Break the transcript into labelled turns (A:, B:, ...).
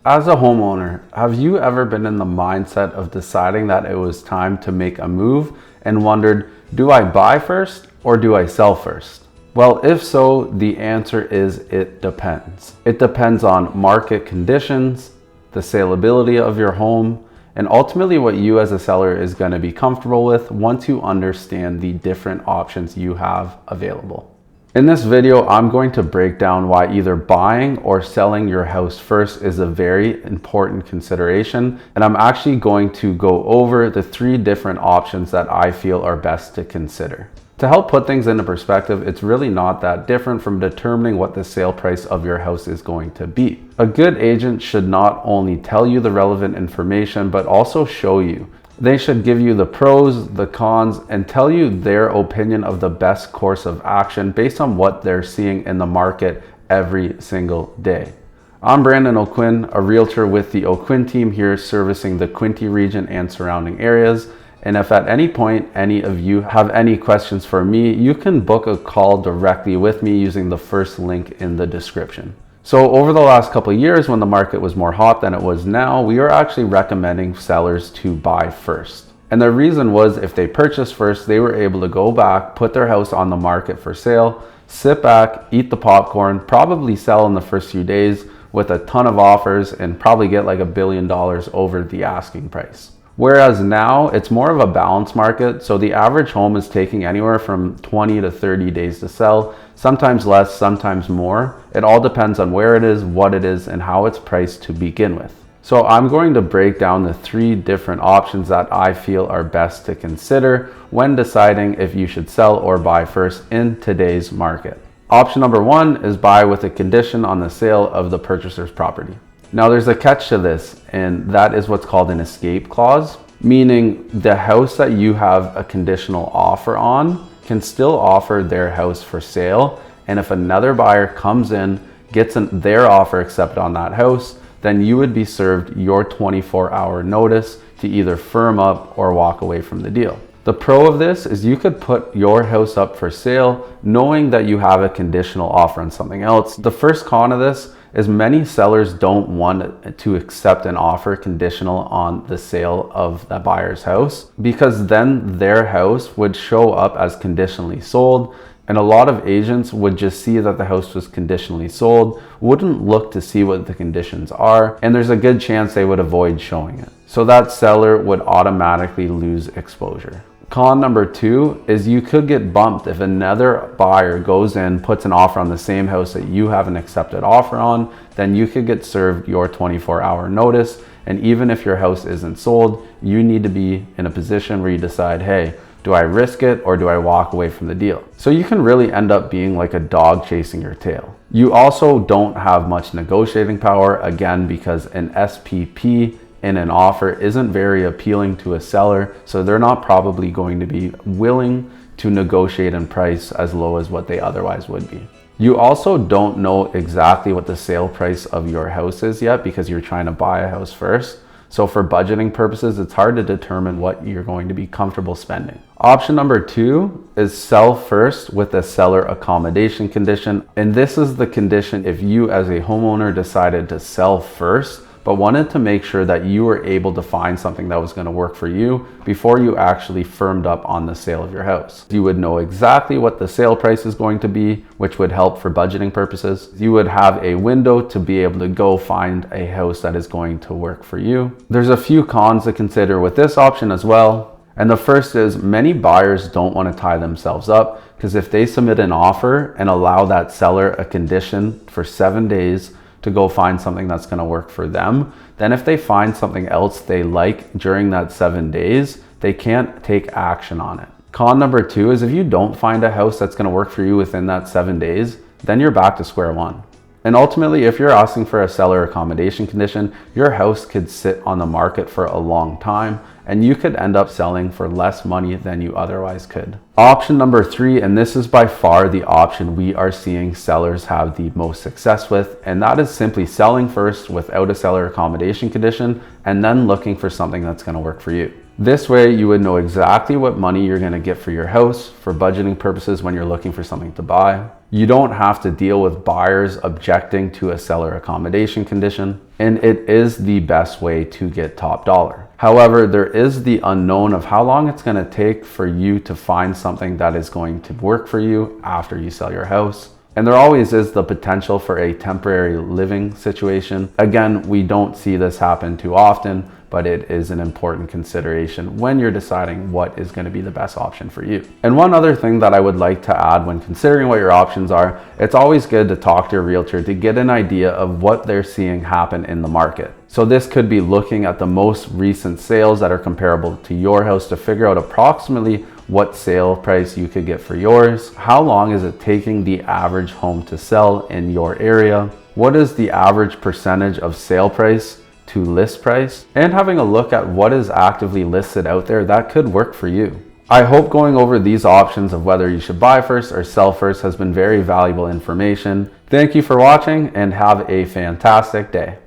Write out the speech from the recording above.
A: As a homeowner, have you ever been in the mindset of deciding that it was time to make a move and wondered, do I buy first or do I sell first? Well, if so, the answer is it depends. It depends on market conditions, the saleability of your home, and ultimately what you as a seller is going to be comfortable with once you understand the different options you have available. In this video, I'm going to break down why either buying or selling your house first is a very important consideration. And I'm actually going to go over the 3 different options that I feel are best to consider. To help put things into perspective, it's really not that different from determining what the sale price of your house is going to be. A good agent should not only tell you the relevant information, but also show you. They should give you the pros, the cons, and tell you their opinion of the best course of action based on what they're seeing in the market every single day. I'm Brandon O'Quinn, a realtor with the O'Quinn team here servicing the Quinte region and surrounding areas. And if at any point any of you have any questions for me, you can book a call directly with me using the first link in the description. So over the last couple of years, when the market was more hot than it was now, we are actually recommending sellers to buy first. And the reason was if they purchased first, they were able to go back, put their house on the market for sale, sit back, eat the popcorn, probably sell in the first few days with a ton of offers and probably get like $1 billion over the asking price. Whereas now it's more of a balanced market. So the average home is taking anywhere from 20 to 30 days to sell, sometimes less, sometimes more. It all depends on where it is, what it is, and how it's priced to begin with. So I'm going to break down the 3 different options that I feel are best to consider when deciding if you should sell or buy first in today's market. Option number 1 is buy with a condition on the sale of the purchaser's property. Now there's a catch to this, and that is what's called an escape clause, meaning the house that you have a conditional offer on can still offer their house for sale. And if another buyer comes in, gets their offer accepted on that house, then you would be served your 24-hour notice to either firm up or walk away from the deal. The pro of this is you could put your house up for sale knowing that you have a conditional offer on something else. The first con of this is many sellers don't want to accept an offer conditional on the sale of the buyer's house, because then their house would show up as conditionally sold, and a lot of agents would just see that the house was conditionally sold, wouldn't look to see what the conditions are, and there's a good chance they would avoid showing it. So that seller would automatically lose exposure. Con number 2 is you could get bumped if another buyer goes in, puts an offer on the same house that you have an accepted offer on, then you could get served your 24-hour notice. And even if your house isn't sold, you need to be in a position where you decide, hey, do I risk it or do I walk away from the deal? So you can really end up being like a dog chasing your tail. You also don't have much negotiating power, again, because an SPP in an offer isn't very appealing to a seller, so they're not probably going to be willing to negotiate in price as low as what they otherwise would be. You also don't know exactly what the sale price of your house is yet because you're trying to buy a house first. So for budgeting purposes, it's hard to determine what you're going to be comfortable spending. Option number 2 is sell first with a seller accommodation condition. And this is the condition if you as a homeowner decided to sell first, but wanted to make sure that you were able to find something that was going to work for you before you actually firmed up on the sale of your house. You would know exactly what the sale price is going to be, which would help for budgeting purposes. You would have a window to be able to go find a house that is going to work for you. There's a few cons to consider with this option as well. And the first is many buyers don't want to tie themselves up, because if they submit an offer and allow that seller a condition for 7 days to go find something that's going to work for them, then if they find something else they like during that 7 days, they can't take action on it. Con number 2 is if you don't find a house that's going to work for you within that 7 days, then you're back to square one. And ultimately, if you're asking for a seller accommodation condition, your house could sit on the market for a long time and you could end up selling for less money than you otherwise could. Option number 3, and this is by far the option we are seeing sellers have the most success with, and that is simply selling first without a seller accommodation condition and then looking for something that's going to work for you. This way, you would know exactly what money you're going to get for your house for budgeting purposes when you're looking for something to buy. You don't have to deal with buyers objecting to a seller accommodation condition, and it is the best way to get top dollar. However, there is the unknown of how long it's going to take for you to find something that is going to work for you after you sell your house. And there always is the potential for a temporary living situation. Again, we don't see this happen too often, but it is an important consideration when you're deciding what is going to be the best option for you. And one other thing that I would like to add when considering what your options are, it's always good to talk to your realtor to get an idea of what they're seeing happen in the market. So this could be looking at the most recent sales that are comparable to your house to figure out approximately what sale price you could get for yours. How long is it taking the average home to sell in your area? What is the average percentage of sale price to list price? And having a look at what is actively listed out there that could work for you. I hope going over these options of whether you should buy first or sell first has been very valuable information. Thank you for watching and have a fantastic day.